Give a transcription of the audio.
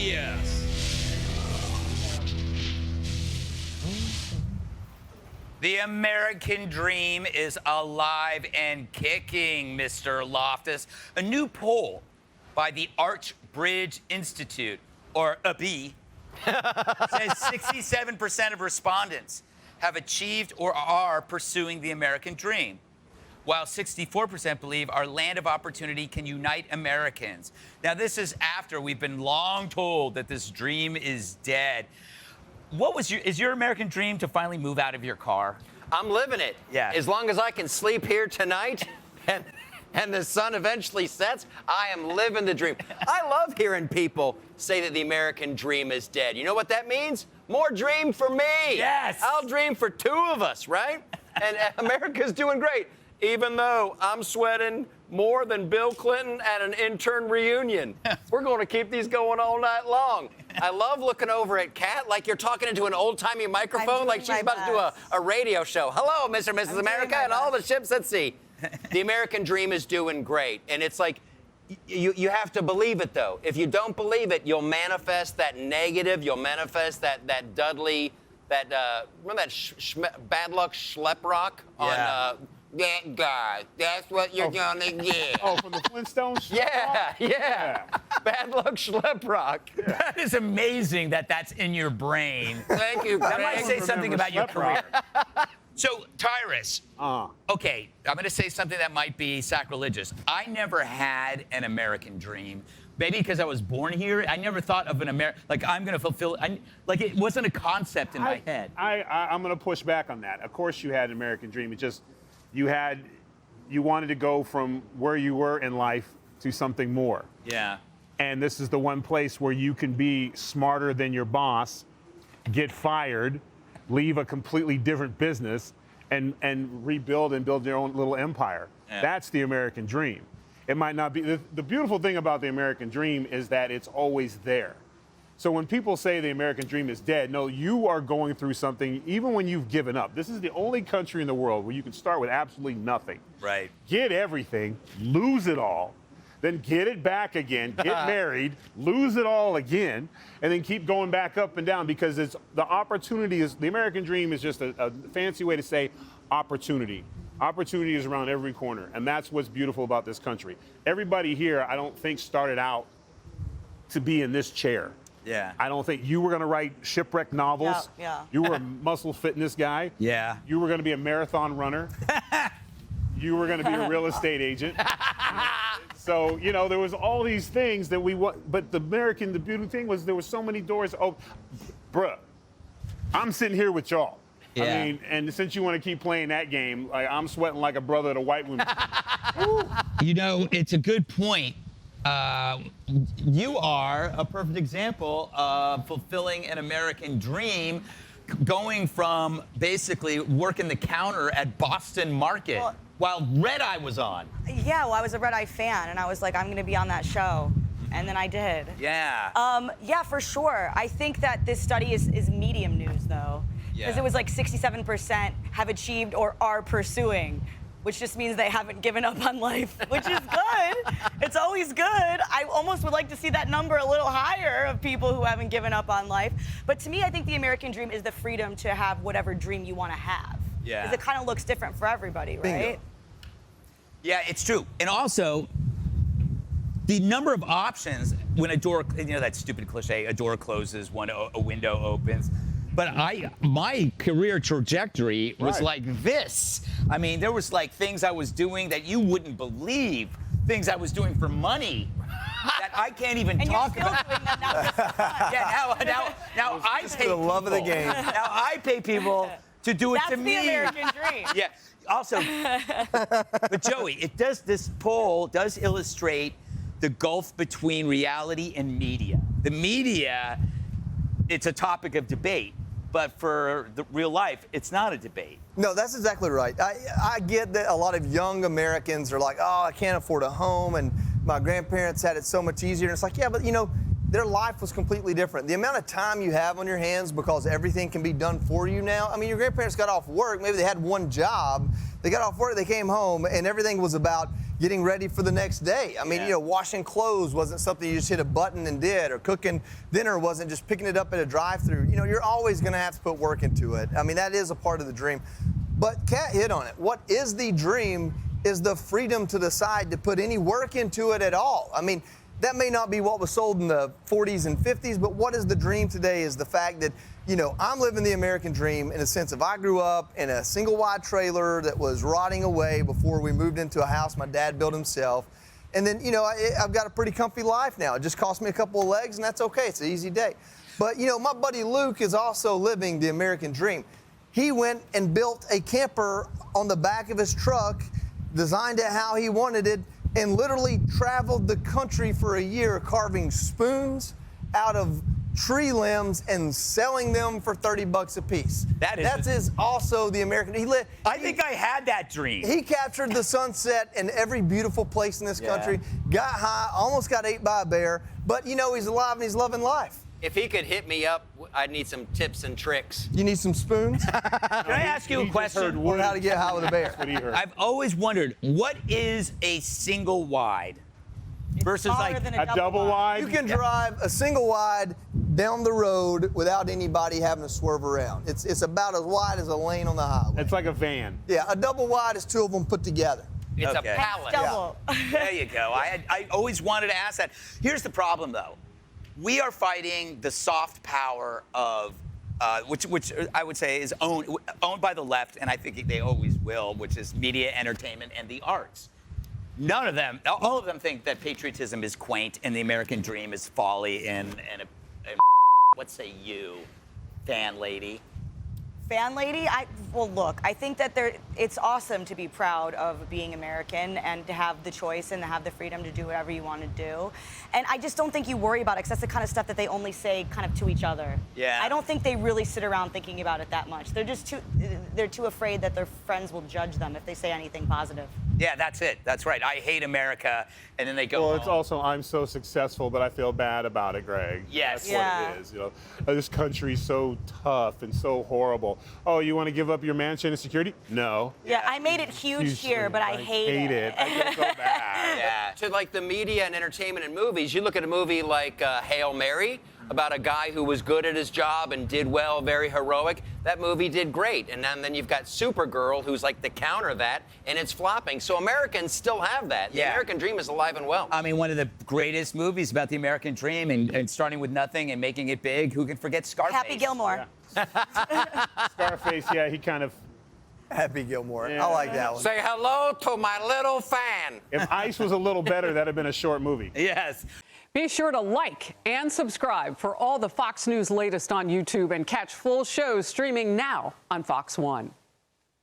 Yes. The American dream is alive and kicking, Mr. Loftus. A new poll by the Arch Bridge Institute, or ABI, says 67% of respondents have achieved or are pursuing the American dream, while 64% believe our land of opportunity can unite Americans. Now, this is after we've been long told that this dream is dead. Is your American dream to finally move out of your car? I'm living it. Yeah. As long as I can sleep here tonight and the sun eventually sets, I am living the dream. I love hearing people say that the American dream is dead. You know what that means? More dream for me. Yes. I'll dream for two of us, right? And America's doing great, even though I'm sweating more than Bill Clinton at an intern reunion. We're going to keep these going all night long. I love looking over at Kat like you're talking into an old-timey microphone, like she's about to do a radio show. Hello, Mr. and Mrs. America, and all the ships at sea. The American dream is doing great, and it's like, you have to believe it, though. If you don't believe it, you'll manifest that negative, you'll manifest that Dudley, remember that bad luck schleprock on... That guy, that's what you're gonna get. Oh, from the Flintstones? Yeah. Bad luck schleprock. Yeah. That is amazing that that's in your brain. Thank you, Greg. That might say something about your career. Schleprock. So, Tyrus, okay, I'm going to say something that might be sacrilegious. I never had an American dream. Maybe because I was born here, I never thought of an American, like I'm going to fulfill, like it wasn't a concept in my head. I'm going to push back on that. Of course you had an American dream. It just, you wanted to go from where you were in life to something more. Yeah. And this is the one place where you can be smarter than your boss, get fired, leave a completely different business, and rebuild and build your own little empire. Yeah. That's the American dream. It might not be, the beautiful thing about the American dream is that it's always there. So when people say the American dream is dead, no, you are going through something even when you've given up. This is the only country in the world where you can start with absolutely nothing. Right. Get everything, lose it all, then get it back again, get married, lose it all again, and then keep going back up and down, because it's the opportunity is, the American dream is just a fancy way to say opportunity. Opportunity is around every corner, and that's what's beautiful about this country. Everybody here, I don't think, started out to be in this chair. Yeah. I don't think you were going to write shipwreck novels. Yeah. You were a muscle fitness guy. Yeah. You were going to be a marathon runner. You were going to be a real estate agent. So, you know, there was all these things that we want, but the beauty thing was there were so many doors. Oh, bruh, I'm sitting here with y'all. Yeah. I mean, and since you want to keep playing that game, like, I'm sweating like a brother at a white woman. You know, it's a good point. You are a perfect example of fulfilling an American dream, going from basically working the counter at Boston Market while Red Eye was on. Yeah, well, I was a Red Eye fan, and I was like, I'm going to be on that show. And then I did. Yeah. Yeah, for sure. I think that this study is medium news, though. Because it was like 67% have achieved or are pursuing, which just means they haven't given up on life, which is good. It's always good. I almost would like to see that number a little higher of people who haven't given up on life. But to me, I think the American dream is the freedom to have whatever dream you want to have. Yeah. Because it kind of looks different for everybody, right? Bingo. Yeah, it's true. And also, the number of options when a door, you know that stupid cliche, a door closes when a window opens. But my career trajectory was like this. I mean, there was like things I was doing that you wouldn't believe, things I was doing for money that I can't even talk about. Doing that now just for fun. Yeah, now I pay the love of the game. Now I pay people to do it to me. That's the American dream. Yeah. Also, but Joey, this poll does illustrate the gulf between reality and media. The media, it's a topic of debate. But for the real life, it's not a debate. No, that's exactly right. I get that a lot of young Americans are like, oh, I can't afford a home, and my grandparents had it so much easier. And it's like, yeah, but you know, their life was completely different. The amount of time you have on your hands because everything can be done for you now. I mean, your grandparents got off work, maybe they had one job. They got off work, they came home, and everything was about getting ready for the next day. I mean, you know, washing clothes wasn't something you just hit a button and did, or cooking dinner wasn't just picking it up at a drive-thru. You know, you're always gonna have to put work into it. I mean, that is a part of the dream. But Kat hit on it. What is the dream is the freedom to decide to put any work into it at all. I mean, that may not be what was sold in the 40s and 50s, but what is the dream today is the fact that, you know, I'm living the American dream in a sense of I grew up in a single wide trailer that was rotting away before we moved into a house my dad built himself. And then, you know, I've got a pretty comfy life now. It just cost me a couple of legs, and that's okay. It's an easy day. But, you know, my buddy Luke is also living the American dream. He went and built a camper on the back of his truck, designed it how he wanted it, and literally traveled the country for a year carving spoons out of tree limbs and selling them for $30 a piece. That's also the American. I think I had that dream. He captured the sunset in every beautiful place in this country, got high, almost got ate by a bear, but you know he's alive and he's loving life. If he could hit me up, I'd need some tips and tricks. You need some spoons? Can I ask you a question? Or how to get high with a bear. What he heard. I've always wondered, what is a single wide versus like A double wide. You can drive a single wide down the road without anybody having to swerve around. It's about as wide as a lane on the highway. It's like a van. Yeah, a double wide is two of them put together. It's Okay. a pallet. Double. There you go. I always wanted to ask that. Here's the problem, though. We are fighting the soft power of, which I would say is owned by the left, and I think they always will, which is media, entertainment, and the arts. None of them, all of them think that patriotism is quaint and the American dream is folly and what say you, fan lady? Fan lady, well, look, I think that it's awesome to be proud of being American and to have the choice and to have the freedom to do whatever you want to do. And I just don't think you worry about it, because that's the kind of stuff that they only say kind of to each other. Yeah. I don't think they really sit around thinking about it that much. They're too afraid that their friends will judge them if they say anything positive. Yeah, that's it. That's right. I hate America, and then they go Well, home. it's also I'm so successful, but I feel bad about it, Greg. Yes. That's Yeah. what it is. You know, this country's so tough and so horrible. Oh, you want to give up your mansion and security? No. Yeah, I made it huge here, but I hate it. I feel so bad. Yeah. To like the media and entertainment and movies, you look at a movie like Hail Mary, about a guy who was good at his job and did well, very heroic. That movie did great. And then you've got Supergirl, who's like the counter of that, and it's flopping. So Americans still have that. The Yeah. American dream is alive and well. I mean, one of the greatest movies about the American dream and starting with nothing and making it big. Who can forget Scarface? Happy Gilmore. Scarface, yeah, he kind of. Happy Gilmore. Yeah. I like that one. Say hello to my little fan. If Ice was a little better, that'd have been a short movie. Yes. Be sure to like and subscribe for all the Fox News latest on YouTube and catch full shows streaming now on Fox One.